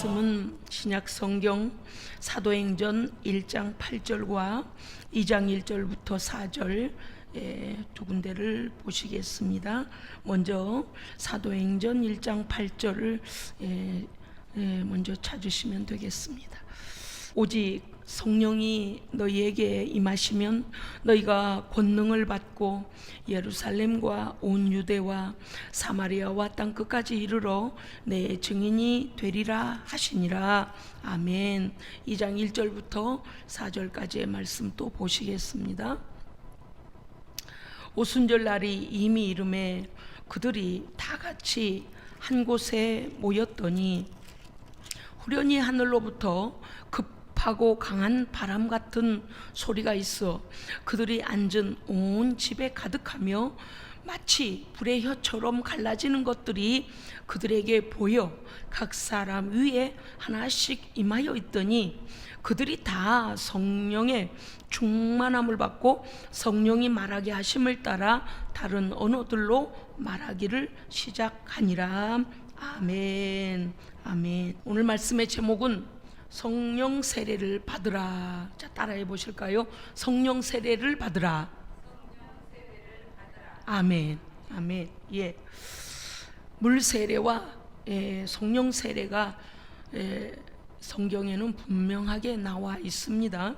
말씀은 신약 성경 사도행전 1장 8절과 2장 1절부터 4절 두 군데를 보시겠습니다. 먼저 사도행전 1장 8절을 먼저 찾으시면 되겠습니다. 오직 성령이 너희에게 임하시면 너희가 권능을 받고 예루살렘과 온 유대와 사마리아와 땅 끝까지 이르러 내 증인이 되리라 하시니라. 아멘. 2장 1절부터 4절까지의 말씀 또 보시겠습니다. 오순절 날이 이미 이름에 그들이 다 같이 한 곳에 모였더니 후련히 하늘로부터 급하고 강한 바람 같은 소리가 있어 그들이 앉은 온 집에 가득하며 마치 불의 혀처럼 갈라지는 것들이 그들에게 보여 각 사람 위에 하나씩 임하여 있더니 그들이 다 성령의 충만함을 받고 성령이 말하게 하심을 따라 다른 언어들로 말하기를 시작하니라. 아멘. 아멘. 오늘 말씀의 제목은 성령 세례를 받으라. 자, 따라해 보실까요? 성령 세례를 받으라. 아멘. 아멘. 예. 물 세례와 성령 세례가 성경에는 분명하게 나와 있습니다.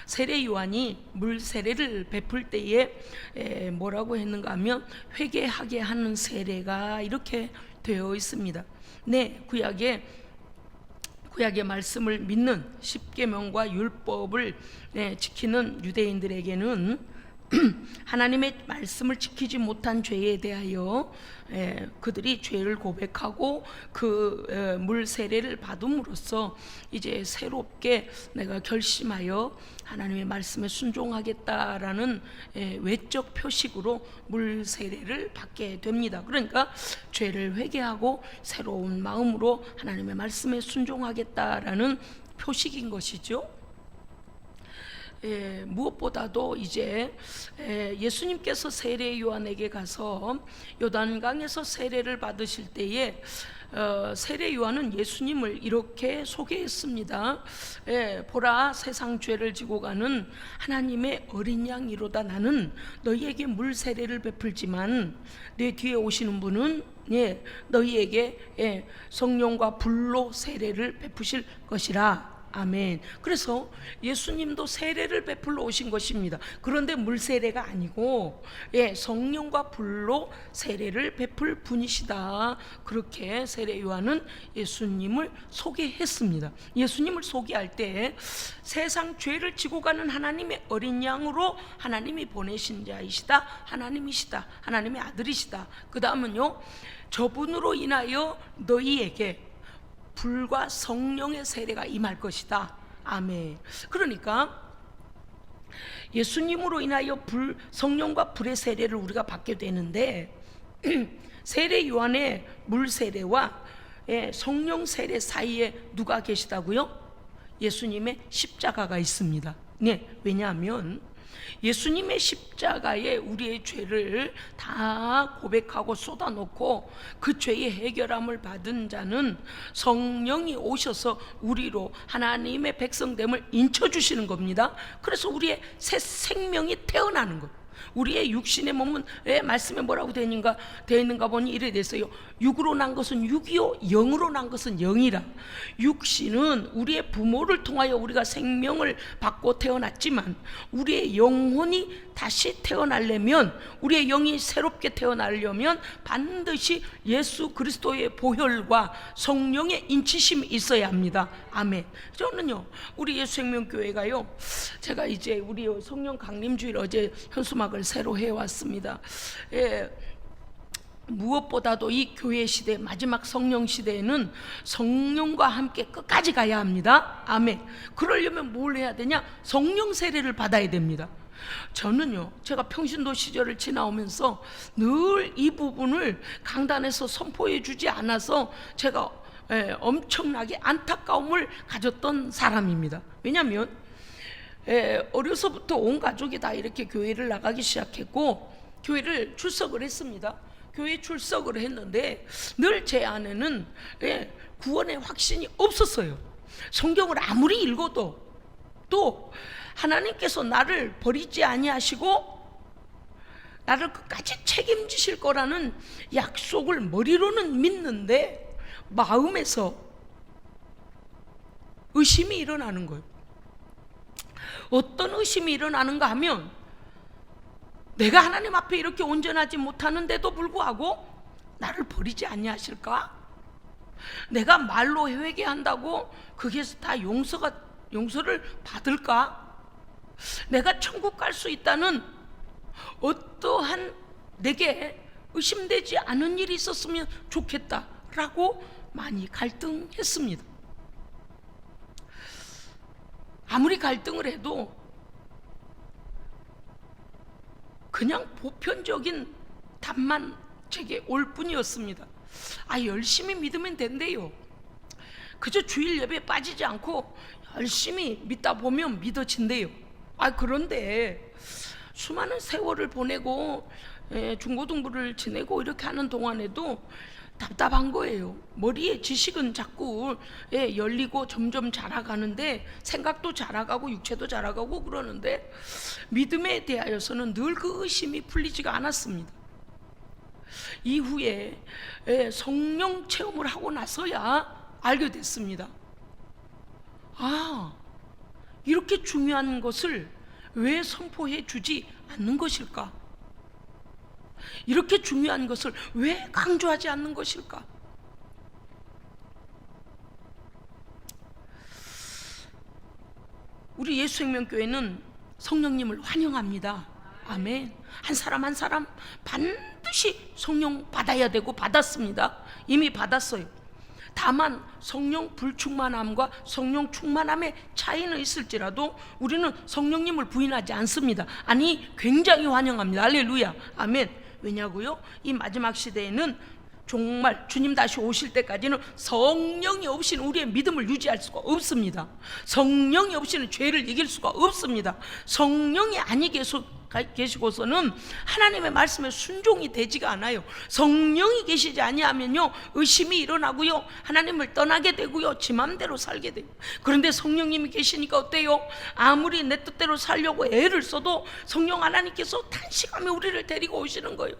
세례 요한이 물 세례를 베풀 때에 뭐라고 했는가 하면 회개하게 하는 세례가 이렇게 되어 있습니다. 네, 구약의 말씀을 믿는 십계명과 율법을 지키는 유대인들에게는 하나님의 말씀을 지키지 못한 죄에 대하여 그들이 죄를 고백하고 그 물 세례를 받음으로써 이제 새롭게 내가 결심하여 하나님의 말씀에 순종하겠다라는 외적 표식으로 물 세례를 받게 됩니다. 그러니까 죄를 회개하고 새로운 마음으로 하나님의 말씀에 순종하겠다라는 표식인 것이죠. 무엇보다도 이제 예수님께서 세례 요한에게 가서 요단강에서 세례를 받으실 때에 세례 요한은 예수님을 이렇게 소개했습니다. 보라, 세상 죄를 지고 가는 하나님의 어린 양이로다. 나는 너희에게 물 세례를 베풀지만 내 뒤에 오시는 분은 너희에게 성령과 불로 세례를 베푸실 것이라. 아멘. 그래서 예수님도 세례를 베풀러 오신 것입니다. 그런데 물 세례가 아니고 성령과 불로 세례를 베풀 분이시다. 그렇게 세례 요한은 예수님을 소개했습니다. 예수님을 소개할 때 세상 죄를 지고 가는 하나님의 어린 양으로 하나님이 보내신 자이시다, 하나님이시다, 하나님의 아들이시다. 그 다음은요, 저분으로 인하여 너희에게 불과 성령의 세례가 임할 것이다. 아멘. 그러니까 예수님으로 인하여 성령과 불의 세례를 우리가 받게 되는데 세례 요한의 물 세례와 성령 세례 사이에 누가 계시다고요? 예수님의 십자가가 있습니다. 왜냐하면 예수님의 십자가에 우리의 죄를 다 고백하고 쏟아놓고 그 죄의 해결함을 받은 자는 성령이 오셔서 우리로 하나님의 백성됨을 인쳐주시는 겁니다. 그래서 우리의 새 생명이 태어나는 것. 우리의 육신의 몸은 말씀에 뭐라고 되어 있는가 보니 이래 됐어요. 육으로 난 것은 육이요 영으로 난 것은 영이라. 육신은 우리의 부모를 통하여 우리가 생명을 받고 태어났지만 우리의 영혼이 다시 태어나려면, 우리의 영이 새롭게 태어나려면 반드시 예수 그리스도의 보혈과 성령의 인치심이 있어야 합니다. 아멘. 저는요, 우리 예수생명교회가요, 제가 이제 우리 성령 강림주일 어제 현수막을 새로 해왔습니다. 무엇보다도 이 교회 시대, 마지막 성령 시대에는 성령과 함께 끝까지 가야 합니다. 아멘. 그러려면 뭘 해야 되냐? 성령 세례를 받아야 됩니다. 저는요, 제가 평신도 시절을 지나오면서 늘 이 부분을 강단에서 선포해 주지 않아서 제가 엄청나게 안타까움을 가졌던 사람입니다. 왜냐하면 어려서부터 온 가족이 다 이렇게 교회를 나가기 시작했고 교회를 출석을 했습니다. 교회 출석을 했는데 늘 제 안에는 구원의 확신이 없었어요. 성경을 아무리 읽어도 또 하나님께서 나를 버리지 아니하시고 나를 끝까지 책임지실 거라는 약속을 머리로는 믿는데 마음에서 의심이 일어나는 거예요. 어떤 의심이 일어나는가 하면 내가 하나님 앞에 이렇게 온전하지 못하는데도 불구하고 나를 버리지 아니하실까? 내가 말로 회개한다고 거기에서 다 용서를 받을까? 내가 천국 갈 수 있다는 어떠한 내게 의심되지 않은 일이 있었으면 좋겠다라고 많이 갈등했습니다. 아무리 갈등을 해도 그냥 보편적인 답만 제게 올 뿐이었습니다. 열심히 믿으면 된대요. 그저 주일 예배에 빠지지 않고 열심히 믿다 보면 믿어진대요. 그런데 수많은 세월을 보내고 중고등부를 지내고 이렇게 하는 동안에도 답답한 거예요. 머리에 지식은 자꾸 열리고 점점 자라가는데 생각도 자라가고 육체도 자라가고 그러는데 믿음에 대하여서는 늘 그 의심이 풀리지가 않았습니다. 이후에 성령 체험을 하고 나서야 알게 됐습니다. 이렇게 중요한 것을 왜 선포해 주지 않는 것일까? 이렇게 중요한 것을 왜 강조하지 않는 것일까? 우리 예수생명교회는 성령님을 환영합니다. 아멘. 한 사람 한 사람 반드시 성령 받아야 되고 받았습니다. 이미 받았어요. 다만 성령 불충만함과 성령 충만함의 차이는 있을지라도 우리는 성령님을 부인하지 않습니다. 굉장히 환영합니다. 할렐루야. 아멘. 왜냐고요? 이 마지막 시대에는 정말 주님 다시 오실 때까지는 성령이 없이는 우리의 믿음을 유지할 수가 없습니다. 성령이 없이는 죄를 이길 수가 없습니다. 성령이 아니 계시고서는 하나님의 말씀에 순종이 되지가 않아요. 성령이 계시지 아니하면요 의심이 일어나고요 하나님을 떠나게 되고요 지 맘대로 살게 돼요. 그런데 성령님이 계시니까 어때요? 아무리 내 뜻대로 살려고 애를 써도 성령 하나님께서 단식하며 우리를 데리고 오시는 거예요.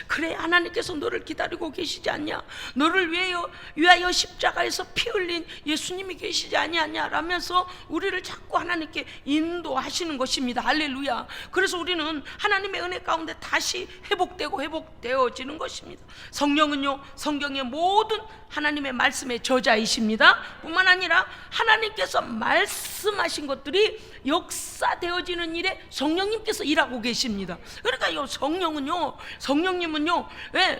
그래, 하나님께서 너를 기다리고 계시지 않냐? 너를 위하여 십자가에서 피 흘린 예수님이 계시지 아니하냐? 라면서 우리를 자꾸 하나님께 인도하시는 것입니다. 할렐루야. 그래서 우리는 하나님의 은혜 가운데 다시 회복되어지는 것입니다. 성령은요 성경의 모든 하나님의 말씀의 저자이십니다. 뿐만 아니라 하나님께서 말씀하신 것들이 역사되어지는 일에 성령님께서 일하고 계십니다. 그러니까 성령님은요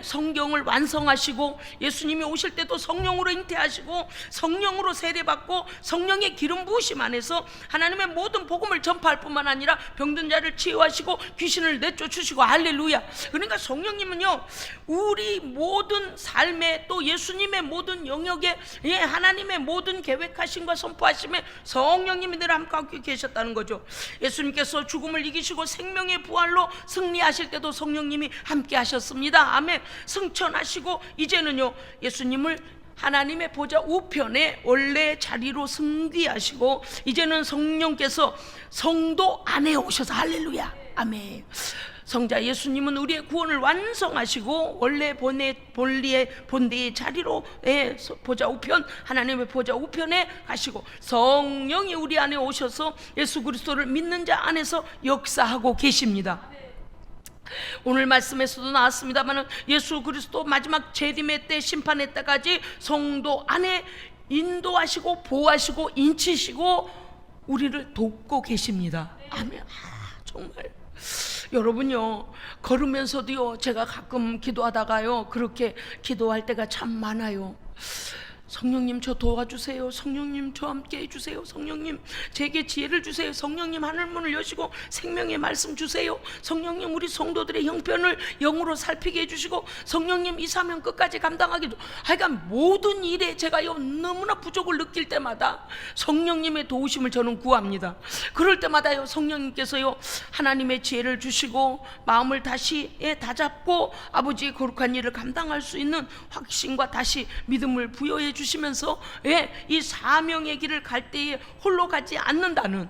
성경을 완성하시고 예수님이 오실 때도 성령으로 잉태하시고 성령으로 세례받고 성령의 기름 부으심 안에서 하나님의 모든 복음을 전파할 뿐만 아니라 병든 자를 치유하시고 귀신을 내쫓으시고 할렐루야. 그러니까 성령님은요 우리 모든 삶에 또 예수님의 모든 영역에 하나님의 모든 계획하심과 선포하심에 성령님이 늘 함께 계셨다는 거죠. 예수님께서 죽음을 이기시고 생명의 부활로 승리하실 때도 성령님이 함께 하셨습니다. 아멘. 승천하시고 이제는요 예수님을 하나님의 보좌 우편에 원래 자리로 승귀하시고 이제는 성령께서 성도 안에 오셔서 할렐루야. 아멘. 성자 예수님은 우리의 구원을 완성하시고 원래 본디의 자리로 보좌 우편 하나님의 보좌 우편에 가시고 성령이 우리 안에 오셔서 예수 그리스도를 믿는 자 안에서 역사하고 계십니다. 오늘 말씀에서도 나왔습니다만 예수 그리스도 마지막 재림의 때 심판의 때까지 성도 안에 인도하시고 보호하시고 인치시고 우리를 돕고 계십니다. 아멘. 정말 여러분요 걸으면서도요 제가 가끔 기도하다가요 그렇게 기도할 때가 참 많아요. 성령님 저 도와주세요. 성령님 저 함께 해주세요. 성령님 제게 지혜를 주세요. 성령님 하늘문을 여시고 생명의 말씀 주세요. 성령님 우리 성도들의 형편을 영으로 살피게 해주시고 성령님 이 사명 끝까지 감당하기도 하여간 모든 일에 제가요 너무나 부족을 느낄 때마다 성령님의 도우심을 저는 구합니다. 그럴 때마다요 성령님께서요 하나님의 지혜를 주시고 마음을 다시 다잡고 아버지의 거룩한 일을 감당할 수 있는 확신과 다시 믿음을 부여해 주시면서 이 사명의 길을 갈 때에 홀로 가지 않는다는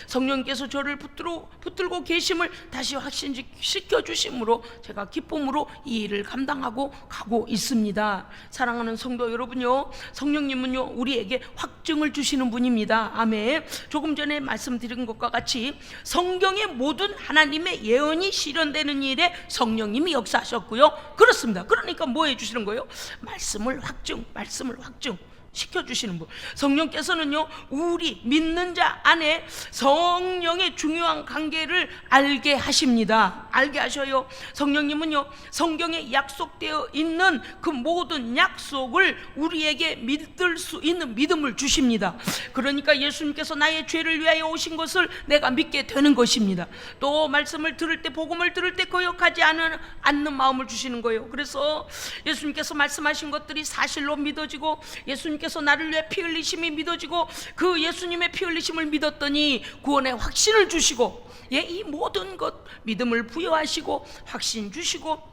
성령께서 저를 붙들고 계심을 다시 확신시켜 주심으로 제가 기쁨으로 이 일을 감당하고 가고 있습니다. 사랑하는 성도 여러분요, 성령님은요 우리에게 확증을 주시는 분입니다. 아멘. 조금 전에 말씀드린 것과 같이 성경의 모든 하나님의 예언이 실현되는 일에 성령님이 역사하셨고요. 그렇습니다. 그러니까 뭐 해주시는 거예요? 말씀을 확증 시켜주시는 분. 성령께서는요 우리 믿는 자 안에 성령의 중요한 관계를 알게 하십니다. 알게 하셔요. 성령님은요 성경에 약속되어 있는 그 모든 약속을 우리에게 믿을 수 있는 믿음을 주십니다. 그러니까 예수님께서 나의 죄를 위하여 오신 것을 내가 믿게 되는 것입니다. 또 말씀을 들을 때, 복음을 들을 때 거역하지 않는 마음을 주시는 거예요. 그래서 예수님께서 말씀하신 것들이 사실로 믿어지고, 예수님께서 나를 위해 피 흘리심이 믿어지고, 그 예수님의 피 흘리심을 믿었더니 구원의 확신을 주시고, 이 모든 것 믿음을 부여하시고 확신 주시고,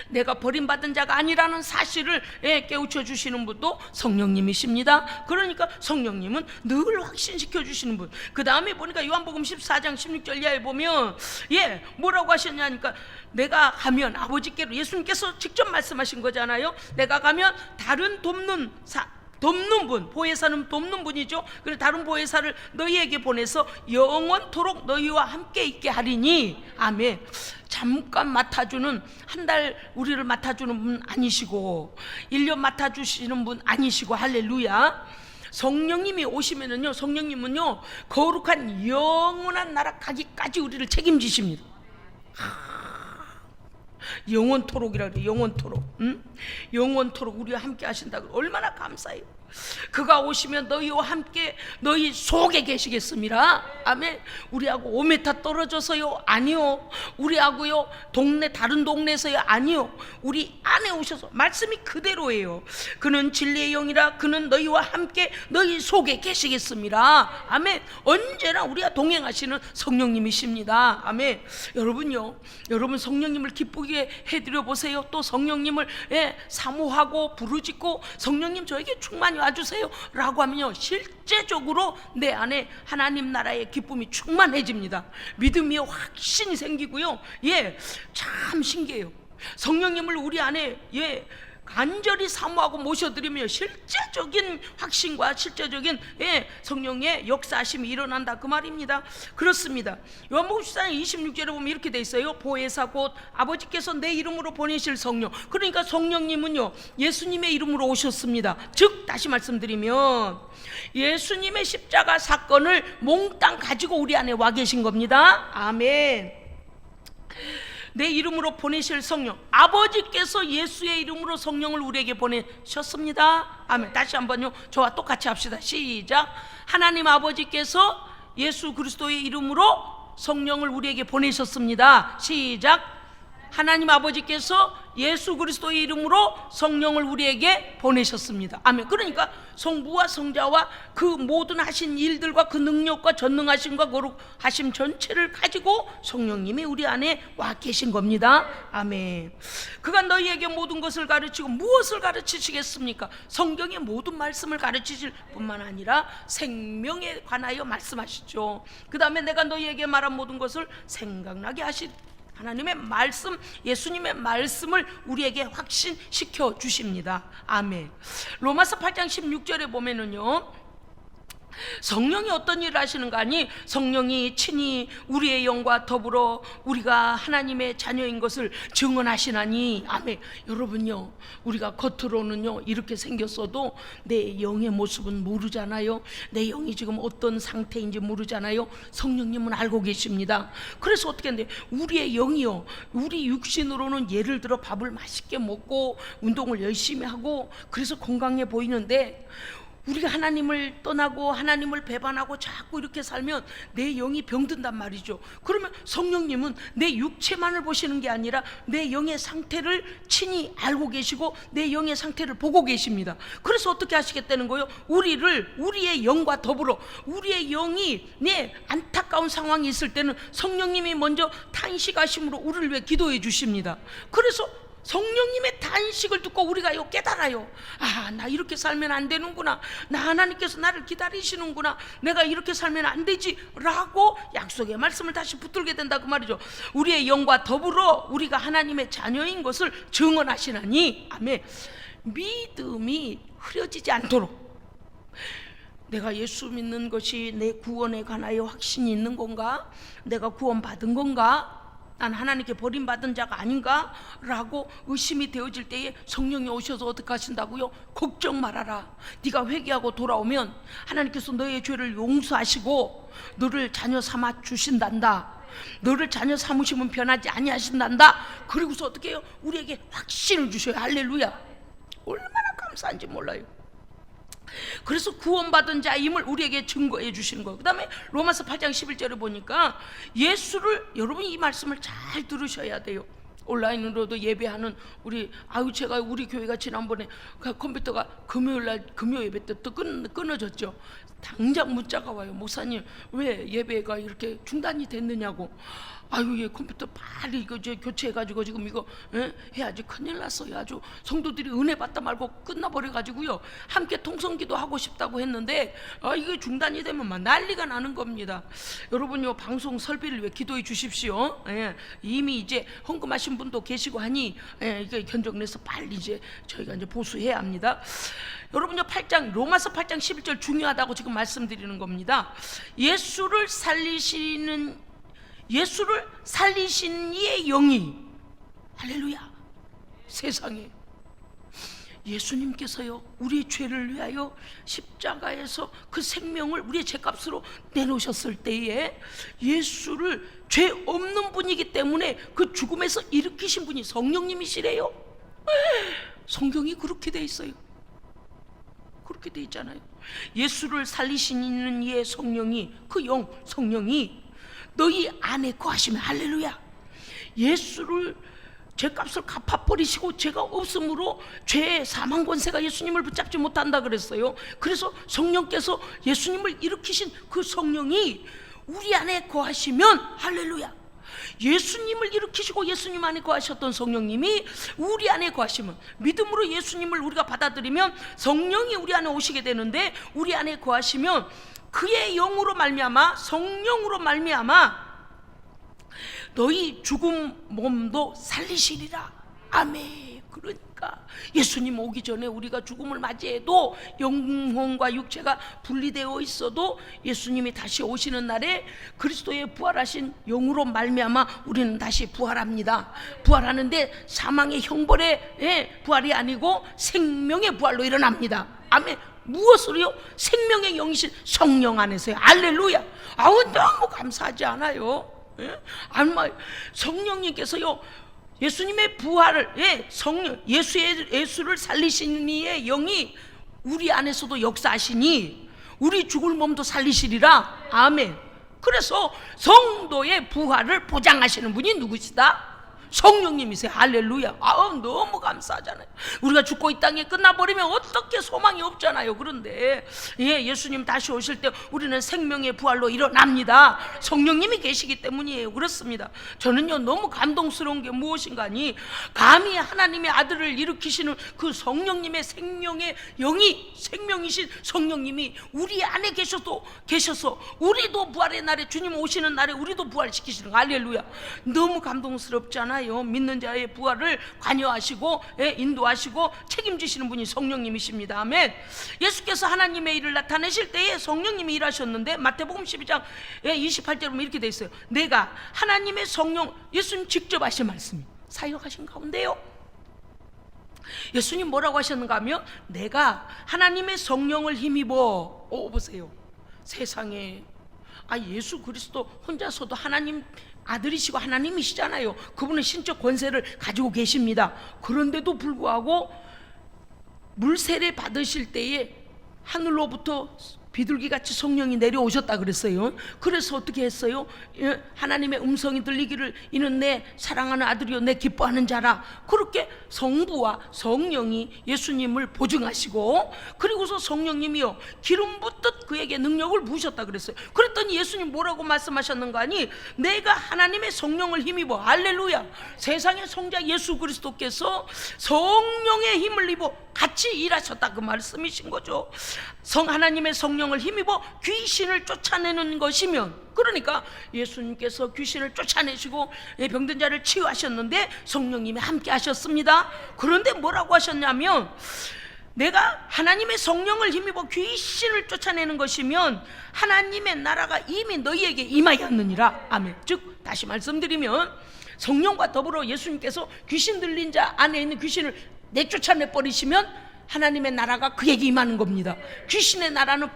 내가 버림받은 자가 아니라는 사실을 깨우쳐 주시는 분도 성령님이십니다. 그러니까 성령님은 늘 확신시켜 주시는 분. 그 다음에 보니까 요한복음 14장 16절 이하에 보면 뭐라고 하셨냐니까, 내가 가면 아버지께로, 예수님께서 직접 말씀하신 거잖아요. 내가 가면 다른 돕는 분, 보혜사는 돕는 분이죠. 그래서 다른 보혜사를 너희에게 보내서 영원토록 너희와 함께 있게 하리니. 아멘. 잠깐 맡아주는, 한 달 우리를 맡아주는 분 아니시고 1년 맡아주시는 분 아니시고, 할렐루야. 성령님이 오시면은요, 성령님은요 거룩한 영원한 나라 가기까지 우리를 책임지십니다. 영원토록이라 그래. 영원토록. 영원토록 우리와 함께 하신다고. 얼마나 감사해요. 그가 오시면 너희와 함께 너희 속에 계시겠습니다. 아멘. 우리하고 5m 떨어져서요? 아니요. 우리하고요 다른 동네에서요? 아니요. 우리 안에 오셔서, 말씀이 그대로예요. 그는 진리의 영이라 그는 너희와 함께 너희 속에 계시겠습니다. 아멘. 언제나 우리와 동행하시는 성령님이십니다. 아멘. 여러분요, 여러분 성령님을 기쁘게 해드려 보세요. 또 성령님을 사모하고 부르짖고, 성령님 저에게 충만히 와주세요 라고 하면요, 실제적으로 내 안에 하나님 나라의 기쁨이 충만해집니다. 믿음이 확신이 생기고요. 참 신기해요. 성령님을 우리 안에 간절히 사모하고 모셔드리며 실제적인 확신과 실제적인 성령의 역사하심이 일어난다, 그 말입니다. 그렇습니다. 요한복음 14장 26절에 보면 이렇게 돼 있어요. 보혜사 곧 아버지께서 내 이름으로 보내실 성령. 그러니까 성령님은요 예수님의 이름으로 오셨습니다. 즉 다시 말씀드리면 예수님의 십자가 사건을 몽땅 가지고 우리 안에 와 계신 겁니다. 아멘. 내 이름으로 보내실 성령, 아버지께서 예수의 이름으로 성령을 우리에게 보내셨습니다. 아멘. 다시 한번요, 저와 똑같이 합시다. 시작. 하나님 아버지께서 예수 그리스도의 이름으로 성령을 우리에게 보내셨습니다. 시작. 하나님 아버지께서 예수 그리스도의 이름으로 성령을 우리에게 보내셨습니다. 아멘. 그러니까 성부와 성자와 그 모든 하신 일들과 그 능력과 전능하심과 거룩하심 전체를 가지고 성령님이 우리 안에 와 계신 겁니다. 아멘. 그가 너희에게 모든 것을 가르치고, 무엇을 가르치시겠습니까? 성경의 모든 말씀을 가르치실 뿐만 아니라 생명에 관하여 말씀하시죠. 그 다음에 내가 너희에게 말한 모든 것을 생각나게 하시, 하나님의 말씀, 예수님의 말씀을 우리에게 확신시켜 주십니다. 아멘. 로마서 8장 16절에 보면은요, 성령이 어떤 일을 하시는가 하니, 성령이 친히 우리의 영과 더불어 우리가 하나님의 자녀인 것을 증언하시나니. 아멘. 여러분요, 우리가 겉으로는요 이렇게 생겼어도 내 영의 모습은 모르잖아요. 내 영이 지금 어떤 상태인지 모르잖아요. 성령님은 알고 계십니다. 그래서 어떻게 하는데, 우리의 영이요, 우리 육신으로는 예를 들어 밥을 맛있게 먹고 운동을 열심히 하고 그래서 건강해 보이는데, 우리가 하나님을 떠나고 하나님을 배반하고 자꾸 이렇게 살면 내 영이 병든단 말이죠. 그러면 성령님은 내 육체만을 보시는 게 아니라 내 영의 상태를 친히 알고 계시고 내 영의 상태를 보고 계십니다. 그래서 어떻게 하시겠다는 거예요? 우리의 영과 더불어, 우리의 영이 안타까운 상황이 있을 때는 성령님이 먼저 탄식하심으로 우리를 위해 기도해 주십니다. 그래서 성령님의 단식을 듣고 우리가 깨달아요. 아, 나 이렇게 살면 안 되는구나. 나 하나님께서 나를 기다리시는구나. 내가 이렇게 살면 안 되지 라고 약속의 말씀을 다시 붙들게 된다 그 말이죠. 우리의 영과 더불어 우리가 하나님의 자녀인 것을 증언하시나니 아멘. 믿음이 흐려지지 않도록, 내가 예수 믿는 것이 내 구원에 관하여 확신이 있는 건가? 내가 구원받은 건가? 난 하나님께 버림받은 자가 아닌가? 라고 의심이 되어질 때에 성령이 오셔서 어떻게 하신다고요? 걱정 말아라. 네가 회개하고 돌아오면 하나님께서 너의 죄를 용서하시고 너를 자녀 삼아 주신단다. 너를 자녀 삼으시면 변하지 아니하신단다. 그리고서 어떻게 해요? 우리에게 확신을 주셔요. 할렐루야. 얼마나 감사한지 몰라요. 그래서 구원받은 자임을 우리에게 증거해 주시는 거예요. 그 다음에 로마서 8장 11절에 보니까 예수를, 여러분 이 말씀을 잘 들으셔야 돼요. 온라인으로도 예배하는 제가 우리 교회가 지난번에 컴퓨터가 금요 예배 때 또 끊어졌죠. 당장 문자가 와요. 목사님 왜 예배가 이렇게 중단이 됐느냐고. 아유, 컴퓨터 빨리 이거 이제 교체해가지고 지금 이거 해야지. 큰일 났어요. 아주 성도들이 은혜 받다 말고 끝나버려가지고요. 함께 통성기도 하고 싶다고 했는데 이게 중단이 되면 막 난리가 나는 겁니다. 여러분요, 방송 설비를 위해 기도해 주십시오. 이미 이제 헌금하신 분도 계시고 하니 이게 견적내서 빨리 이제 저희가 이제 보수해야 합니다. 여러분요, 로마서 8장 11절 중요하다고 지금 말씀드리는 겁니다. 예수를 살리신 이의 영이, 할렐루야, 세상에 예수님께서요 우리의 죄를 위하여 십자가에서 그 생명을 우리의 죄값으로 내놓으셨을 때에 예수를 죄 없는 분이기 때문에 그 죽음에서 일으키신 분이 성령님이시래요. 성경이 그렇게 돼 있어요. 그렇게 돼 있잖아요. 예수를 살리시는 이의 성령이, 그 성령이 너희 안에 거하시면, 할렐루야, 예수를 죄값을 갚아버리시고 죄가 없으므로 죄의 사망 권세가 예수님을 붙잡지 못한다 그랬어요. 그래서 성령께서 예수님을 일으키신 그 성령이 우리 안에 거하시면, 할렐루야, 예수님을 일으키시고 예수님 안에 거하셨던 성령님이 우리 안에 거하시면, 믿음으로 예수님을 우리가 받아들이면 성령이 우리 안에 오시게 되는데, 우리 안에 거하시면 그의 영으로 말미암아, 성령으로 말미암아 너희 죽은 몸도 살리시리라. 아멘. 그러니까 예수님 오기 전에 우리가 죽음을 맞이해도 영혼과 육체가 분리되어 있어도 예수님이 다시 오시는 날에 그리스도의 부활하신 영으로 말미암아 우리는 다시 부활합니다. 부활하는데 사망의 형벌의 부활이 아니고 생명의 부활로 일어납니다. 아멘. 무엇으로요? 생명의 영이신 성령 안에서요. 할렐루야. 아우, 너무 감사하지 않아요? 성령님께서요 예수님의 부활을, 예수를 살리신 이의 영이 우리 안에서도 역사하시니 우리 죽을 몸도 살리시리라. 아멘. 그래서 성도의 부활을 보장하시는 분이 누구시다? 성령님이세요. 할렐루야. 너무 감사하잖아요. 우리가 죽고 이 땅에 끝나버리면 어떻게 소망이 없잖아요. 그런데 예수님 다시 오실 때 우리는 생명의 부활로 일어납니다. 성령님이 계시기 때문이에요. 그렇습니다. 저는요 너무 감동스러운 게 무엇인가 하니, 감히 하나님의 아들을 일으키시는 그 성령님의 생명의 영이, 생명이신 성령님이 우리 안에 계셔서 우리도 부활의 날에, 주님 오시는 날에 우리도 부활시키시는 거. 할렐루야. 너무 감동스럽잖아요. 믿는 자의 부활을 관여하시고 인도하시고 책임지시는 분이 성령님이십니다. 아멘. 예수께서 하나님의 일을 나타내실 때에 성령님이 일하셨는데, 마태복음 12장 28절에 보면 이렇게 돼 있어요. 내가 하나님의 성령, 예수님 직접 하신 말씀이 사역하신 가운데요, 예수님 뭐라고 하셨는가 하면, 내가 하나님의 성령을 힘입어. 보세요. 세상에, 예수 그리스도 혼자서도 하나님 아들이시고 하나님이시잖아요. 그분은 신적 권세를 가지고 계십니다. 그런데도 불구하고 물세례 받으실 때에 하늘로부터 비둘기같이 성령이 내려오셨다 그랬어요. 그래서 어떻게 했어요? 하나님의 음성이 들리기를 이는 내 사랑하는 아들이요 내 기뻐하는 자라. 그렇게 성부와 성령이 예수님을 보증하시고, 그리고서 성령님이요 기름 붓듯 그에게 능력을 부으셨다 그랬어요. 그랬더니 예수님 뭐라고 말씀하셨는가 하니, 내가 하나님의 성령을 힘입어, 할렐루야, 세상의 성자 예수 그리스도께서 성령의 힘을 입어 같이 일하셨다 그 말씀이신 거죠. 하나님의 성령을 힘입어 귀신을 쫓아내는 것이면, 그러니까 예수님께서 귀신을 쫓아내시고 병든 자를 치유하셨는데 성령님이 함께 하셨습니다. 그런데 뭐라고 하셨냐면, 내가 하나님의 성령을 힘입어 귀신을 쫓아내는 것이면 하나님의 나라가 이미 너희에게 임하였느니라. 아멘. 즉 다시 말씀드리면, 성령과 더불어 예수님께서 귀신 들린 자 안에 있는 귀신을 내쫓아내 버리시면 하나님의 나라가 그에게 임하는 겁니다. 귀신의 나라는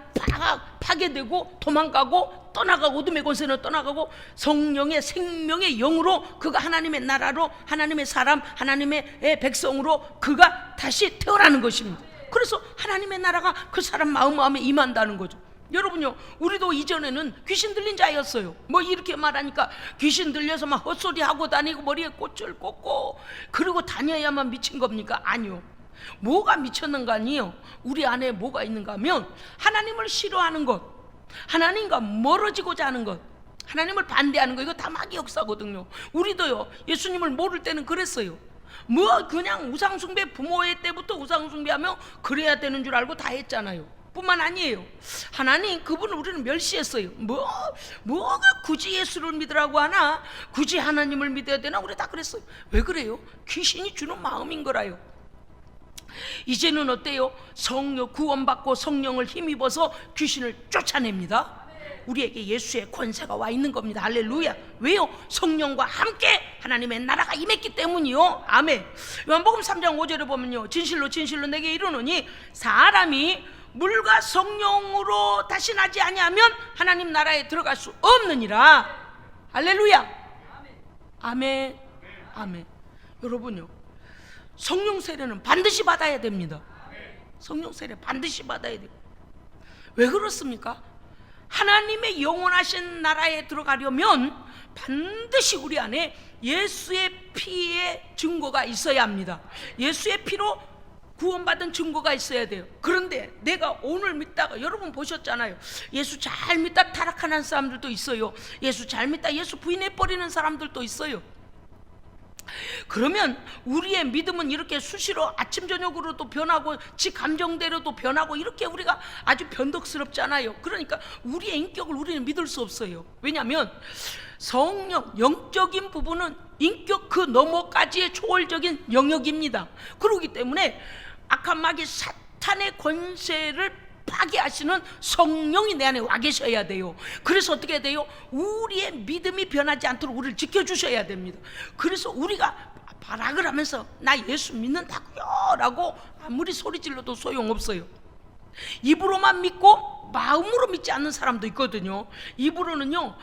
파괴되고 도망가고 떠나가고, 어둠의 권세는 떠나가고 성령의 생명의 영으로 그가 하나님의 나라로, 하나님의 사람, 하나님의 백성으로 그가 다시 태어나는 것입니다. 그래서 하나님의 나라가 그 사람 마음에 임한다는 거죠. 여러분요, 우리도 이전에는 귀신 들린 자였어요. 뭐 이렇게 말하니까 귀신 들려서 막 헛소리하고 다니고 머리에 꽃을 꽂고 그러고 다녀야만 미친 겁니까? 아니요. 뭐가 미쳤는가 아니요, 우리 안에 뭐가 있는가 하면 하나님을 싫어하는 것, 하나님과 멀어지고자 하는 것, 하나님을 반대하는 것, 이거 다 마귀 역사거든요. 우리도요, 예수님을 모를 때는 그랬어요. 뭐 그냥 우상숭배, 부모의 때부터 우상숭배하며 그래야 되는 줄 알고 다 했잖아요. 뿐만 아니에요, 하나님 그분을 우리는 멸시했어요. 뭐가 굳이 예수를 믿으라고 하나, 굳이 하나님을 믿어야 되나, 우리 다 그랬어요. 왜 그래요? 귀신이 주는 마음인 거라요. 이제는 어때요? 성령 구원받고 성령을 힘입어서 귀신을 쫓아냅니다. 우리에게 예수의 권세가 와 있는 겁니다. 할렐루야. 왜요? 성령과 함께 하나님의 나라가 임했기 때문이요. 아멘. 요한복음 3장 5절에 보면요, 진실로 진실로 내게 이르노니 사람이 물과 성령으로 다시 나지 아니하면 하나님 나라에 들어갈 수 없느니라. 할렐루야. 아멘. 아멘. 여러분요, 성령 세례는 반드시 받아야 됩니다. 성령 세례 반드시 받아야 돼요. 왜 그렇습니까? 하나님의 영원하신 나라에 들어가려면 반드시 우리 안에 예수의 피의 증거가 있어야 합니다. 예수의 피로 구원받은 증거가 있어야 돼요. 그런데 내가 오늘 믿다가, 여러분 보셨잖아요, 예수 잘 믿다 타락하는 사람들도 있어요. 예수 잘 믿다 예수 부인해버리는 사람들도 있어요. 그러면 우리의 믿음은 이렇게 수시로 아침 저녁으로도 변하고 지 감정대로도 변하고 이렇게 우리가 아주 변덕스럽잖아요. 그러니까 우리의 인격을 우리는 믿을 수 없어요. 왜냐하면 성령, 영적인 부분은 인격 그 너머까지의 초월적인 영역입니다. 그렇기 때문에 악한 마귀 사탄의 권세를 파괴하시는 성령이 내 안에 와 계셔야 돼요. 그래서 어떻게 해야 돼요? 우리의 믿음이 변하지 않도록 우리를 지켜주셔야 됩니다. 그래서 우리가 발악을 하면서 나 예수 믿는다고요 라고 아무리 소리 질러도 소용없어요. 입으로만 믿고 마음으로 믿지 않는 사람도 있거든요. 입으로는요,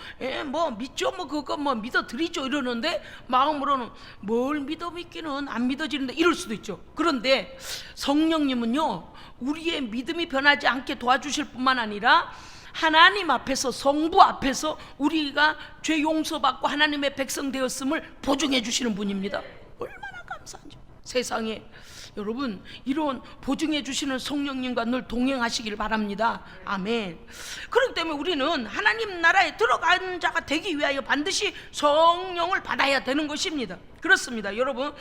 뭐 믿죠, 뭐 그거 뭐 믿어드리죠 이러는데 마음으로는 뭘 믿어 믿기는 안 믿어지는데 이럴 수도 있죠. 그런데 성령님은요, 우리의 믿음이 변하지 않게 도와주실 뿐만 아니라 하나님 앞에서, 성부 앞에서 우리가 죄 용서받고 하나님의 백성 되었음을 보증해 주시는 분입니다. 얼마나 감사한지. 세상에 여러분, 이런 보증해 주시는 성령님과 늘 동행하시길 바랍니다. 아멘. 그렇기 때문에 우리는 하나님 나라에 들어간 자가 되기 위하여 반드시 성령을 받아야 되는 것입니다. 그렇습니다. 여러분,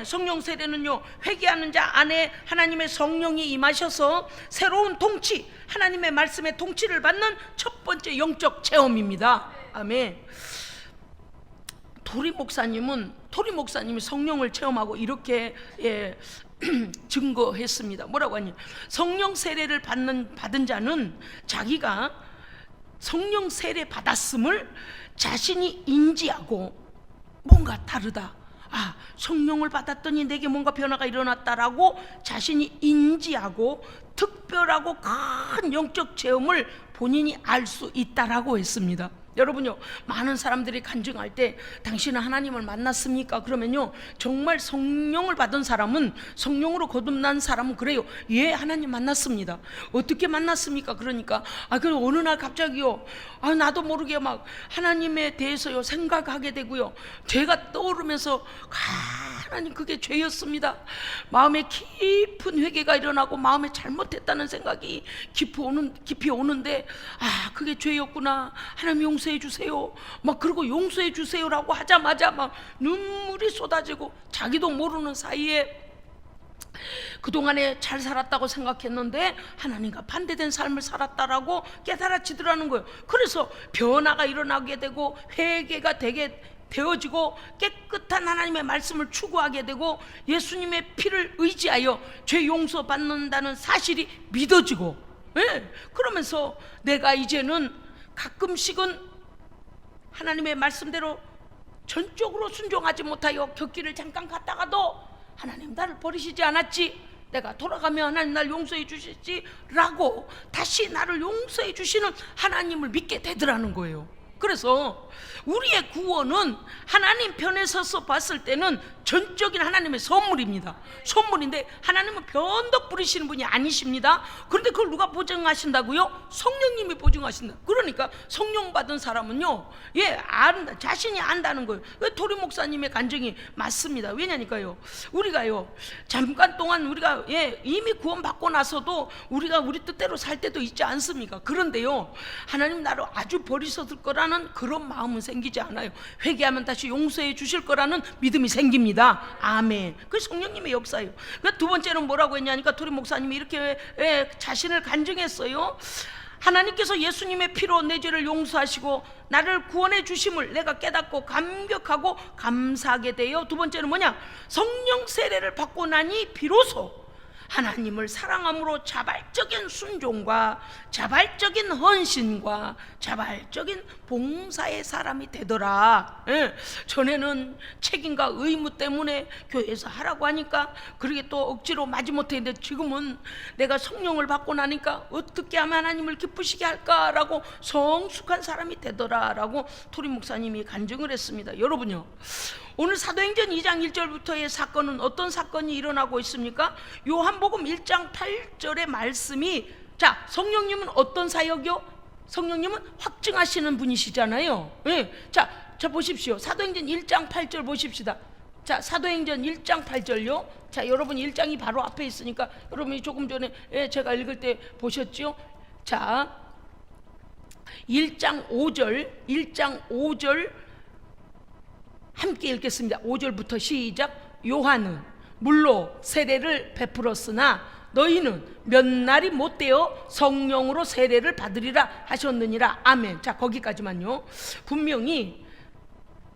성령 세례는요, 회개하는 자 안에 하나님의 성령이 임하셔서 새로운 통치, 하나님의 말씀의 통치를 받는 첫 번째 영적 체험입니다. 아멘. 토리 목사님이 성령을 체험하고 이렇게 증거했습니다. 뭐라고 하니, 성령 세례를 받은 자는 자기가 성령 세례 받았음을 자신이 인지하고 뭔가 다르다, 아, 성령을 받았더니 내게 뭔가 변화가 일어났다라고 자신이 인지하고 특별하고 큰 영적 체험을 본인이 알 수 있다라고 했습니다. 여러분요, 많은 사람들이 간증할 때 당신은 하나님을 만났습니까? 그러면요, 정말 성령을 받은 사람은, 성령으로 거듭난 사람은 그래요. 예, 하나님 만났습니다. 어떻게 만났습니까? 그러니까 그 어느 날 갑자기요, 나도 모르게 막 하나님에 대해서요 생각하게 되고요, 죄가 떠오르면서 하나님 그게 죄였습니다. 마음에 깊은 회개가 일어나고 마음에 잘못했다는 생각이 깊이 오는데, 그게 죄였구나, 하나님 용서해 주세요, 막 그러고 용서해 주세요라고 하자마자 막 눈물이 쏟아지고, 자기도 모르는 사이에 그동안에 잘 살았다고 생각했는데 하나님과 반대된 삶을 살았다라고 깨달아지더라는 거예요. 그래서 변화가 일어나게 되고 회개가 되어지고 깨끗한 하나님의 말씀을 추구하게 되고 예수님의 피를 의지하여 죄 용서받는다는 사실이 믿어지고, 그러면서 내가 이제는 가끔씩은 하나님의 말씀대로 전적으로 순종하지 못하여 곁길을 잠깐 갔다가도 하나님 나를 버리시지 않았지, 내가 돌아가면 하나님 날 용서해 주실지 라고 다시 나를 용서해 주시는 하나님을 믿게 되더라는 거예요. 그래서 우리의 구원은 하나님 편에 서서 봤을 때는 전적인 하나님의 선물입니다. 선물인데 하나님은 변덕 부리시는 분이 아니십니다. 그런데 그걸 누가 보증하신다고요? 성령님이 보증하신다. 그러니까 성령 받은 사람은요, 안다, 자신이 안다는 거예요. 토리 목사님의 간증이 맞습니다. 왜냐니까요, 우리가요 잠깐 동안 우리가 이미 구원 받고 나서도 우리가 우리 뜻대로 살 때도 있지 않습니까? 그런데요, 하나님 나를 아주 버리셨을 거라는 그런 마음은 생기지 않아요. 회개하면 다시 용서해 주실 거라는 믿음이 생깁니다. 아멘. 그 성령님의 역사예요. 두 번째는 뭐라고 했냐니까 토리 목사님이 이렇게 자신을 간증했어요. 하나님께서 예수님의 피로 내 죄를 용서하시고 나를 구원해 주심을 내가 깨닫고 감격하고 감사하게 되어, 두 번째는 뭐냐, 성령 세례를 받고 나니 비로소 하나님을 사랑함으로 자발적인 순종과 자발적인 헌신과 자발적인 봉사의 사람이 되더라. 전에는 책임과 의무 때문에 교회에서 하라고 하니까 그러게 또 억지로 마지못해 했는데, 지금은 내가 성령을 받고 나니까 어떻게 하면 하나님을 기쁘시게 할까라고 성숙한 사람이 되더라라고 토리 목사님이 간증을 했습니다. 여러분요, 오늘 사도행전 2장 1절부터의 사건은 어떤 사건이 일어나고 있습니까? 요한복음 1장 8절의 말씀이, 자, 성령님은 어떤 사역이요? 성령님은 확증하시는 분이시잖아요. 자 보십시오. 사도행전 1장 8절 보십시다. 자, 사도행전 1장 8절요. 자, 여러분 1장이 바로 앞에 있으니까 여러분이 조금 전에 제가 읽을 때 보셨죠? 자, 1장 5절 함께 읽겠습니다. 5절부터 시작. 요한은 물로 세례를 베풀었으나 너희는 몇 날이 못되어 성령으로 세례를 받으리라 하셨느니라. 아멘. 자, 거기까지만요. 분명히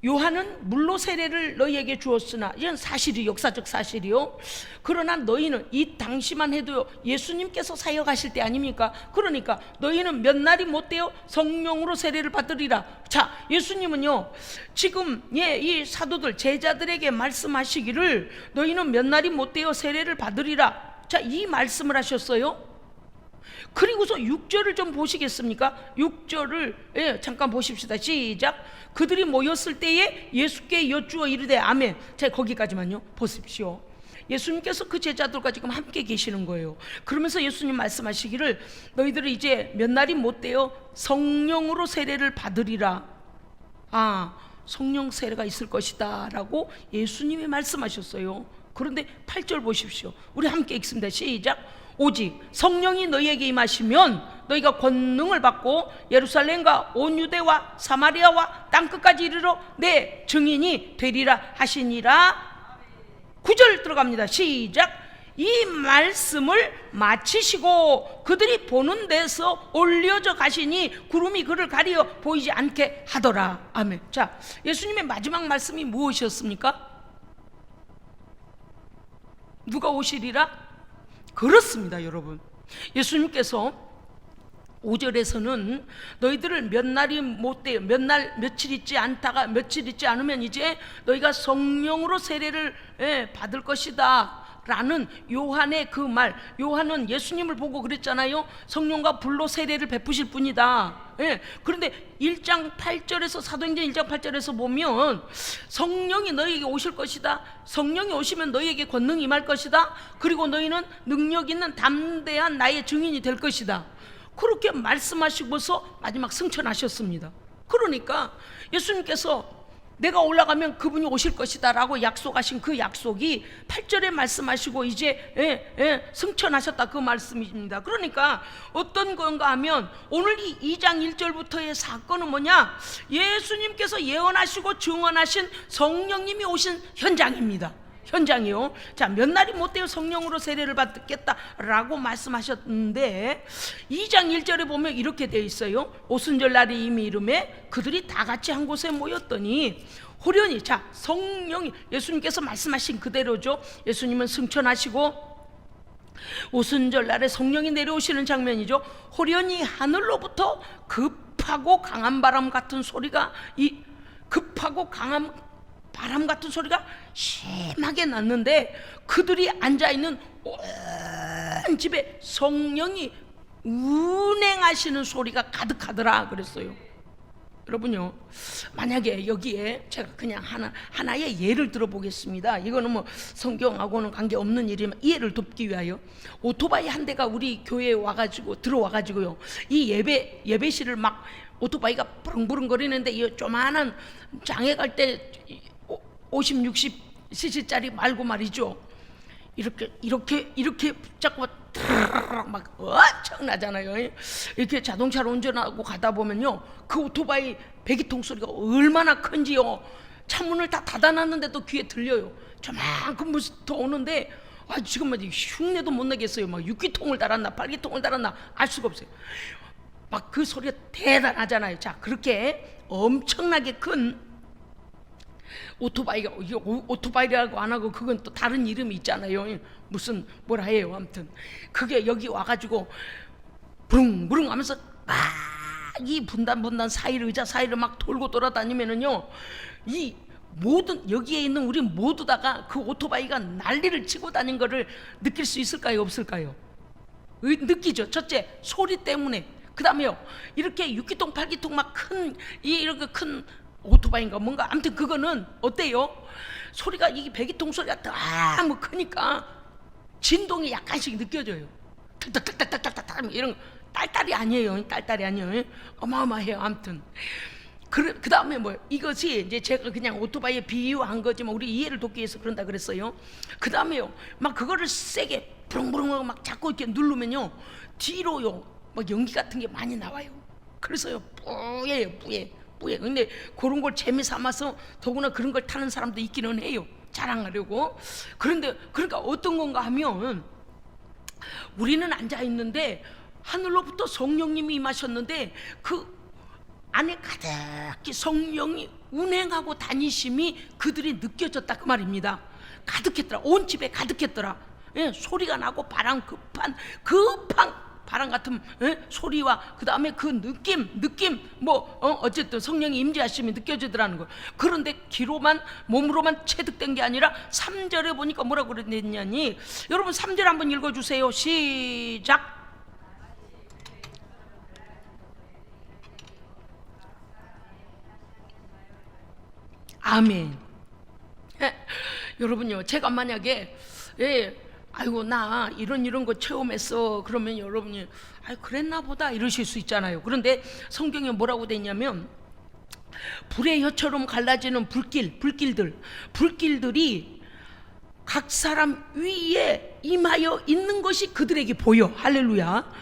요한은 물로 세례를 너희에게 주었으나, 이건 사실이, 역사적 사실이요. 그러나 너희는, 이 당시만 해도요 예수님께서 사역하실 때 아닙니까? 그러니까 너희는 몇 날이 못되어 성령으로 세례를 받으리라. 자, 예수님은요 지금 이 사도들 제자들에게 말씀하시기를 너희는 몇 날이 못되어 세례를 받으리라. 자, 이 말씀을 하셨어요. 그리고서 6절을 좀 보시겠습니까? 6절을 잠깐 보십시다. 시작. 그들이 모였을 때에 예수께 여쭈어 이르되 아멘. 자, 거기까지만요 보십시오. 예수님께서 그 제자들과 지금 함께 계시는 거예요. 그러면서 예수님 말씀하시기를 너희들은 이제 몇 날이 못되어 성령으로 세례를 받으리라. 성령 세례가 있을 것이다 라고 예수님이 말씀하셨어요. 그런데 8절 보십시오. 우리 함께 읽습니다. 시작. 오직 성령이 너희에게 임하시면 너희가 권능을 받고 예루살렘과 온 유대와 사마리아와 땅끝까지 이르러 내 증인이 되리라 하시니라. 9절 들어갑니다. 시작. 이 말씀을 마치시고 그들이 보는 데서 올려져 가시니 구름이 그를 가리어 보이지 않게 하더라. 아멘. 자, 예수님의 마지막 말씀이 무엇이었습니까? 누가 오시리라? 그렇습니다, 여러분. 예수님께서 5절에서는 너희들을 몇 날이 못돼요, 며칠 있지 않으면 이제 너희가 성령으로 세례를 받을 것이다 라는 요한의 그 말, 요한은 예수님을 보고 그랬잖아요. 성령과 불로 세례를 베푸실 분이다. 예. 그런데 1장 8절에서 사도행전 1장 8절에서 보면 성령이 너희에게 오실 것이다. 성령이 오시면 너희에게 권능이 임할 것이다. 그리고 너희는 능력 있는 담대한 나의 증인이 될 것이다. 그렇게 말씀하시고서 마지막 승천하셨습니다. 그러니까 예수님께서 내가 올라가면 그분이 오실 것이다 라고 약속하신 그 약속이 8절에 말씀하시고 이제 승천하셨다, 그 말씀입니다. 그러니까 어떤 건가 하면 오늘 이 2장 1절부터의 사건은 뭐냐, 예수님께서 예언하시고 증언하신 성령님이 오신 현장입니다. 현장이요. 자, 몇 날이 못 돼요 성령으로 세례를 받겠다라고 말씀하셨는데 2장 1절에 보면 이렇게 되어 있어요. 오순절 날이 이미 이름에 그들이 다 같이 한 곳에 모였더니 호련히, 자, 성령이 예수님께서 말씀하신 그대로죠. 예수님은 승천하시고 오순절 날에 성령이 내려오시는 장면이죠. 호련히 하늘로부터 급하고 강한 바람 같은 소리가, 이 급하고 강한 바람 같은 소리가 심하게 났는데 그들이 앉아있는 온 집에 성령이 운행하시는 소리가 가득하더라 그랬어요. 여러분요, 만약에 여기에 제가 그냥 하나의 예를 들어보겠습니다. 이거는 뭐 성경하고는 관계없는 일이지만 이해를 돕기 위하여 오토바이 한 대가 우리 교회에 와가지고 들어와가지고요, 이 예배실을 막 오토바이가 부릉부릉 거리는데 이 조만한 장에 갈 때 50, 60cc짜리 말고 말이죠, 이렇게 자꾸 막 엄청나잖아요. 이렇게 자동차로 운전하고 가다 보면요, 그 오토바이 배기통 소리가 얼마나 큰지요. 창문을 다 닫아놨는데도 귀에 들려요. 저만큼 부터 오는데 지금 흉내도 못 내겠어요. 막 6기통을 달았나 8기통을 달았나 알 수가 없어요. 막 그 소리가 대단하잖아요. 자, 그렇게 엄청나게 큰 오토바이가, 오토바이라고 안 하고 그건 또 다른 이름이 있잖아요. 무슨 뭐라 해요. 아무튼 그게 여기 와가지고 부릉부릉 하면서 막 이 분단 사이를, 의자 사이를 막 돌고 돌아다니면은요, 이 모든 여기에 있는 우리 모두 다가 그 오토바이가 난리를 치고 다닌 거를 느낄 수 있을까요, 없을까요? 느끼죠. 첫째, 소리 때문에. 그 다음에요, 이렇게 6기통 8기통 막 이렇게 큰 오토바이인가 뭔가, 아무튼 그거는 어때요? 소리가, 이게 배기통 소리가 너무 크니까 진동이 약간씩 느껴져요. 탁탁탁탁탁탁탁 이런 거. 딸딸이 아니에요. 딸딸이 아니에요. 어마어마해요. 아무튼 그 다음에 뭐, 이것이 이제 제가 그냥 오토바이에 비유한 거지만 우리 이해를 돕기 위해서 그런다 그랬어요. 그 다음에요, 막 그거를 세게 부릉부릉 막 자꾸 이렇게 누르면요, 뒤로요 막 연기 같은 게 많이 나와요. 그래서요 뿌예요, 뿌예. 근데 그런 걸 재미 삼아서 더구나 그런 걸 타는 사람도 있기는 해요, 자랑하려고. 그런데 그러니까 어떤 건가 하면, 우리는 앉아 있는데 하늘로부터 성령님이 임하셨는데 그 안에 가득히 성령이 운행하고 다니심이 그들이 느껴졌다, 그 말입니다. 가득했더라. 온 집에 가득했더라. 예, 소리가 나고 급한 바람 같은 소리와 그 다음에 그 느낌 어쨌든 성령이 임재하심이 느껴지더라는 거. 그런데 귀로만, 몸으로만 체득된 게 아니라 3절에 보니까 뭐라고 그랬냐니, 여러분 3절 한번 읽어주세요. 시작. 아멘. 여러분요, 제가 만약에 아이고 나 이런 거 체험했어 그러면 여러분이 그랬나 보다 이러실 수 있잖아요. 그런데 성경에 뭐라고 돼 있냐면, 불의 혀처럼 갈라지는 불길들이 각 사람 위에 임하여 있는 것이 그들에게 보여. 할렐루야.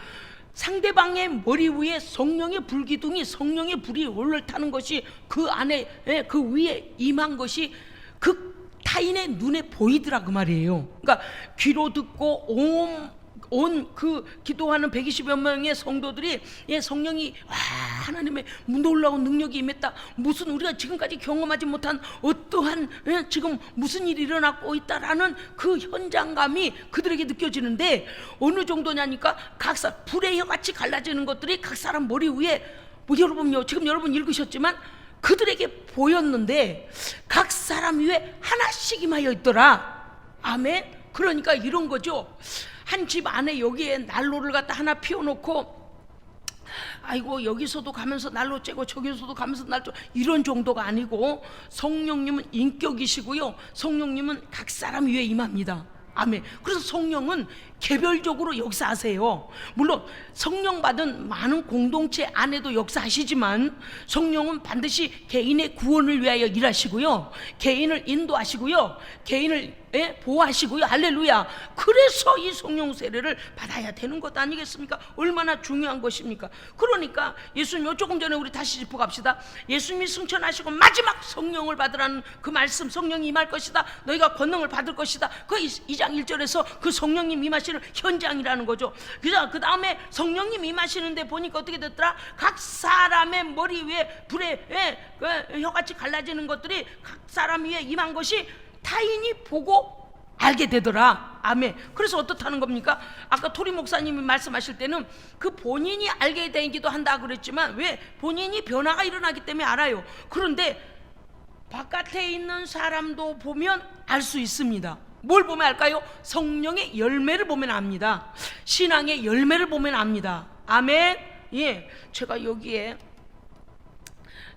상대방의 머리 위에 성령의 불기둥이, 성령의 불이 올라타는 것이 그 안에, 그 위에 임한 것이 그 타인의 눈에 보이더라, 그 말이에요. 그러니까 귀로 듣고 온 그 기도하는 120여 명의 성도들이 성령이 하나님의 놀라운 능력이 임했다, 무슨 우리가 지금까지 경험하지 못한 어떠한 지금 무슨 일이 일어나고 있다라는 그 현장감이 그들에게 느껴지는데, 어느 정도냐니까 불의 혀같이 갈라지는 것들이 각 사람 머리 위에, 여러분요, 지금 여러분 읽으셨지만 그들에게 보였는데 각 사람 위에 하나씩 임하여 있더라. 아멘. 그러니까 이런 거죠. 한 집 안에 여기에 난로를 갖다 하나 피워놓고 아이고 여기서도 가면서 날로 째고 저기서도 가면서 날로 이런 정도가 아니고, 성령님은 인격이시고요, 성령님은 각 사람 위에 임합니다. 아멘. 그래서 성령은 개별적으로 역사하세요. 물론 성령 받은 많은 공동체 안에도 역사하시지만, 성령은 반드시 개인의 구원을 위하여 일하시고요, 개인을 인도하시고요, 개인을 보호하시고요. 할렐루야. 그래서 이 성령 세례를 받아야 되는 것 아니겠습니까? 얼마나 중요한 것입니까? 그러니까 예수님, 조금 전에 우리 다시 짚어갑시다. 예수님이 승천하시고 마지막 성령을 받으라는 그 말씀, 성령이 임할 것이다, 너희가 권능을 받을 것이다, 그 2장 1절에서 그 성령님 임하시는 현장이라는 거죠. 그래서 그 다음에 성령님 임하시는데 보니까 어떻게 됐더라? 각 사람의 머리 위에 불에 그 혀같이 갈라지는 것들이 각 사람 위에 임한 것이 타인이 보고 알게 되더라. 아멘. 그래서 어떻다는 겁니까? 아까 토리 목사님이 말씀하실 때는 그 본인이 알게 되기도 한다 그랬지만, 왜? 본인이 변화가 일어나기 때문에 알아요. 그런데 바깥에 있는 사람도 보면 알 수 있습니다. 뭘 보면 알까요? 성령의 열매를 보면 압니다. 신앙의 열매를 보면 압니다. 아멘. 예, 제가 여기에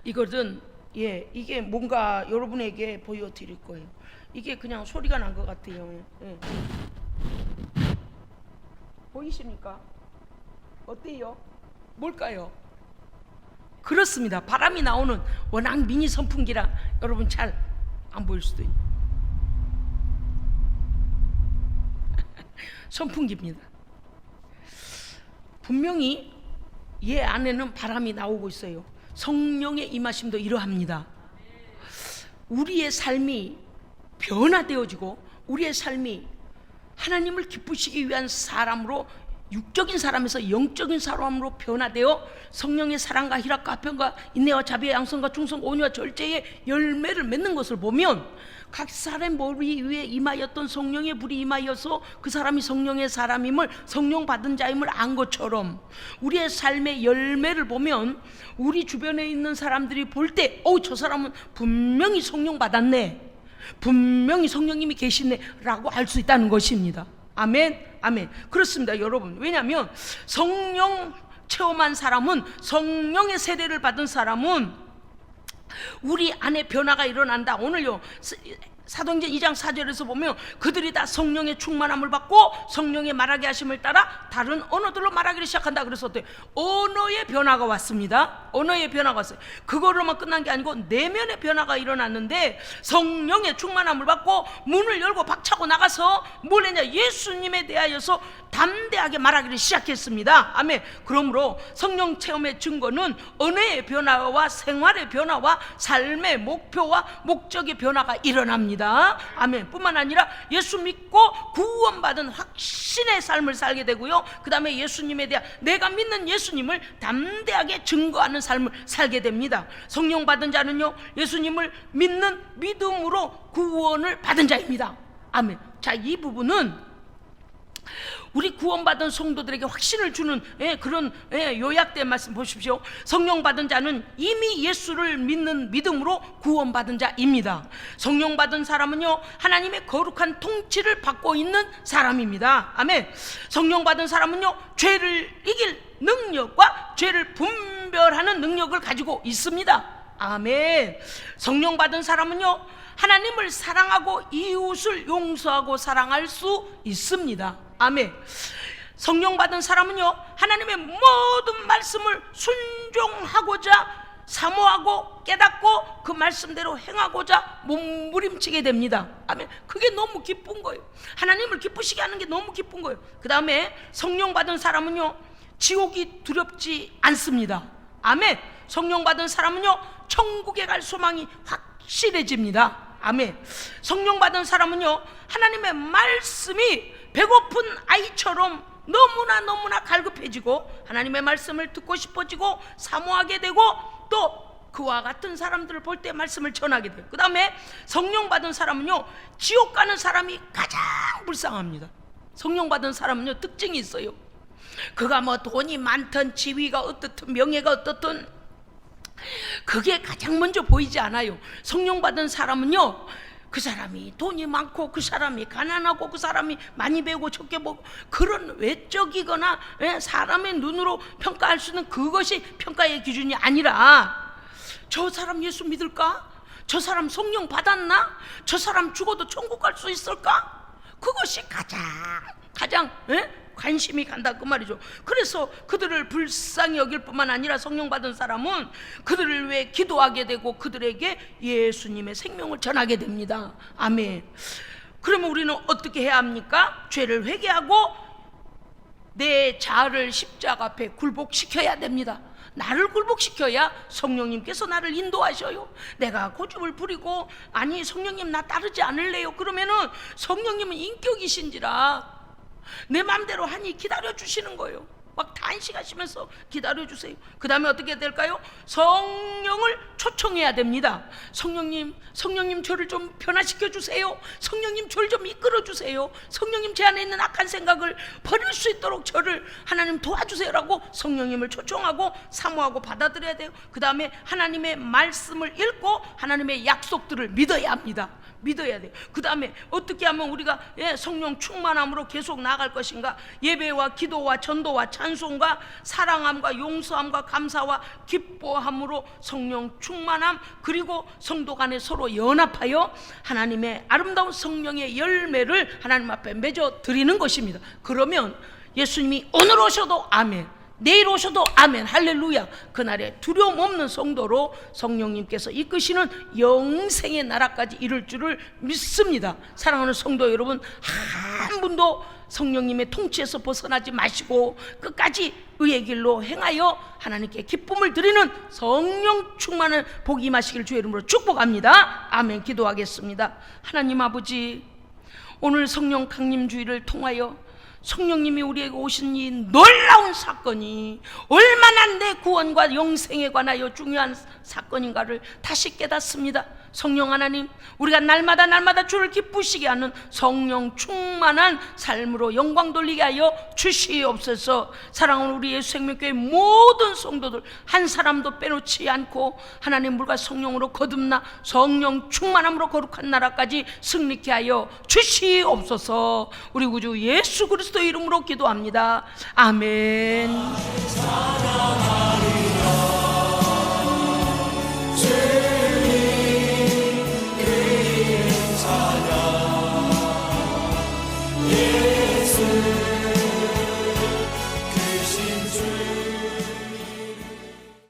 이거든, 이게 뭔가 여러분에게 보여드릴 거예요. 이게 그냥 소리가 난 것 같아요. 예. 보이십니까? 어때요? 뭘까요? 그렇습니다. 바람이 나오는 워낙 미니 선풍기라 여러분 잘 안 보일 수도 있는 선풍기입니다. 분명히 얘 안에는 바람이 나오고 있어요. 성령의 임하심도 이러합니다. 우리의 삶이 변화되어지고, 우리의 삶이 하나님을 기쁘시기 위한 사람으로, 육적인 사람에서 영적인 사람으로 변화되어 성령의 사랑과 희락과 화평과 인내와 자비와 양선과 충성 온유와 절제의 열매를 맺는 것을 보면, 각 사람의 머리 위에 임하였던 성령의 불이 임하여서 그 사람이 성령의 사람임을, 성령 받은 자임을 안 것처럼, 우리의 삶의 열매를 보면 우리 주변에 있는 사람들이 볼 때, 저 사람은 분명히 성령 받았네, 분명히 성령님이 계시네 라고 알 수 있다는 것입니다. 아멘. 아멘. 그렇습니다 여러분. 왜냐하면 성령 체험한 사람은, 성령의 세례를 받은 사람은 우리 안에 변화가 일어난다. 오늘요 사도행전 2장 4절에서 보면 그들이 다 성령의 충만함을 받고 성령의 말하게 하심을 따라 다른 언어들로 말하기를 시작한다. 그래서 어때요? 언어의 변화가 왔습니다. 언어의 변화가 왔어요. 그거로만 끝난 게 아니고 내면의 변화가 일어났는데, 성령의 충만함을 받고 문을 열고 박차고 나가서 뭘 했냐? 예수님에 대하여서 담대하게 말하기를 시작했습니다. 아멘. 그러므로 성령 체험의 증거는 언어의 변화와 생활의 변화와 삶의 목표와 목적의 변화가 일어납니다. 아멘. 뿐만 아니라 예수 믿고 구원받은 확신의 삶을 살게 되고요, 그 다음에 예수님에 대한, 내가 믿는 예수님을 담대하게 증거하는 삶을 살게 됩니다. 성령 받은 자는요, 예수님을 믿는 믿음으로 구원을 받은 자입니다. 아멘. 자, 이 부분은 우리 구원받은 성도들에게 확신을 주는 그런 요약된 말씀 보십시오. 성령 받은 자는 이미 예수를 믿는 믿음으로 구원받은 자입니다. 성령 받은 사람은요, 하나님의 거룩한 통치를 받고 있는 사람입니다. 아멘. 성령 받은 사람은요, 죄를 이길 능력과 죄를 분별하는 능력을 가지고 있습니다. 아멘. 성령 받은 사람은요, 하나님을 사랑하고 이웃을 용서하고 사랑할 수 있습니다. 아멘. 성령 받은 사람은요, 하나님의 모든 말씀을 순종하고자 사모하고 깨닫고 그 말씀대로 행하고자 몸부림치게 됩니다. 아멘. 그게 너무 기쁜 거예요. 하나님을 기쁘시게 하는 게 너무 기쁜 거예요. 그 다음에 성령 받은 사람은요, 지옥이 두렵지 않습니다. 아멘. 성령 받은 사람은요, 천국에 갈 소망이 확실해집니다. 아멘. 성령 받은 사람은요, 하나님의 말씀이 배고픈 아이처럼 너무나 갈급해지고, 하나님의 말씀을 듣고 싶어지고 사모하게 되고, 또 그와 같은 사람들을 볼 때 말씀을 전하게 돼요. 그 다음에 성령 받은 사람은요, 지옥 가는 사람이 가장 불쌍합니다. 성령 받은 사람은요, 특징이 있어요. 그가 뭐 돈이 많든 지위가 어떻든 명예가 어떻든 그게 가장 먼저 보이지 않아요. 성령 받은 사람은요, 그 사람이 돈이 많고 그 사람이 가난하고 그 사람이 많이 배우고 적게 보고 그런 외적이거나 사람의 눈으로 평가할 수 있는 그것이 평가의 기준이 아니라 저 사람 예수 믿을까? 저 사람 성령 받았나? 저 사람 죽어도 천국 갈 수 있을까? 그것이 가장 관심이 간다 그 말이죠. 그래서 그들을 불쌍히 여길 뿐만 아니라 성령 받은 사람은 그들을 위해 기도하게 되고 그들에게 예수님의 생명을 전하게 됩니다. 아멘. 그러면 우리는 어떻게 해야 합니까? 죄를 회개하고 내 자아를 십자가 앞에 굴복시켜야 됩니다. 나를 굴복시켜야 성령님께서 나를 인도하셔요. 내가 고집을 부리고 아니 성령님 나 따르지 않을래요 그러면은 성령님은 인격이신지라 내 맘대로 하니 기다려주시는 거예요. 막 단식하시면서 기다려주세요. 그 다음에 어떻게 될까요? 성령을 초청해야 됩니다. 성령님 저를 좀 변화시켜 주세요. 성령님 저를 좀 이끌어 주세요. 성령님 제 안에 있는 악한 생각을 버릴 수 있도록 저를 하나님 도와주세요라고 성령님을 초청하고 사모하고 받아들여야 돼요. 그 다음에 하나님의 말씀을 읽고 하나님의 약속들을 믿어야 합니다. 믿어야 돼요. 그 다음에 어떻게 하면 우리가 성령 충만함으로 계속 나아갈 것인가? 예배와 기도와 전도와 찬송과 사랑함과 용서함과 감사와 기뻐함으로 성령 충만함, 그리고 성도 간에 서로 연합하여 하나님의 아름다운 성령의 열매를 하나님 앞에 맺어 드리는 것입니다. 그러면 예수님이 오늘 오셔도 아멘, 내일 오셔도 아멘, 할렐루야. 그날에 두려움 없는 성도로 성령님께서 이끄시는 영생의 나라까지 이룰 줄을 믿습니다. 사랑하는 성도 여러분, 한 분도 성령님의 통치에서 벗어나지 마시고 끝까지 의의 길로 행하여 하나님께 기쁨을 드리는 성령 충만한 복이 임하시길 주의 이름으로 축복합니다. 아멘. 기도하겠습니다. 하나님 아버지, 오늘 성령 강림주의를 통하여 성령님이 우리에게 오신 이 놀라운 사건이 얼마나 내 구원과 영생에 관하여 중요한 사건인가를 다시 깨닫습니다. 성령 하나님, 우리가 날마다 주를 기쁘시게 하는 성령 충만한 삶으로 영광 돌리게 하여 주시옵소서. 사랑하는 우리 예수 생명교회 모든 성도들 한 사람도 빼놓지 않고 하나님 물과 성령으로 거듭나 성령 충만함으로 거룩한 나라까지 승리케 하여 주시옵소서. 우리 구주 예수 그리스도 이름으로 기도합니다. 아멘.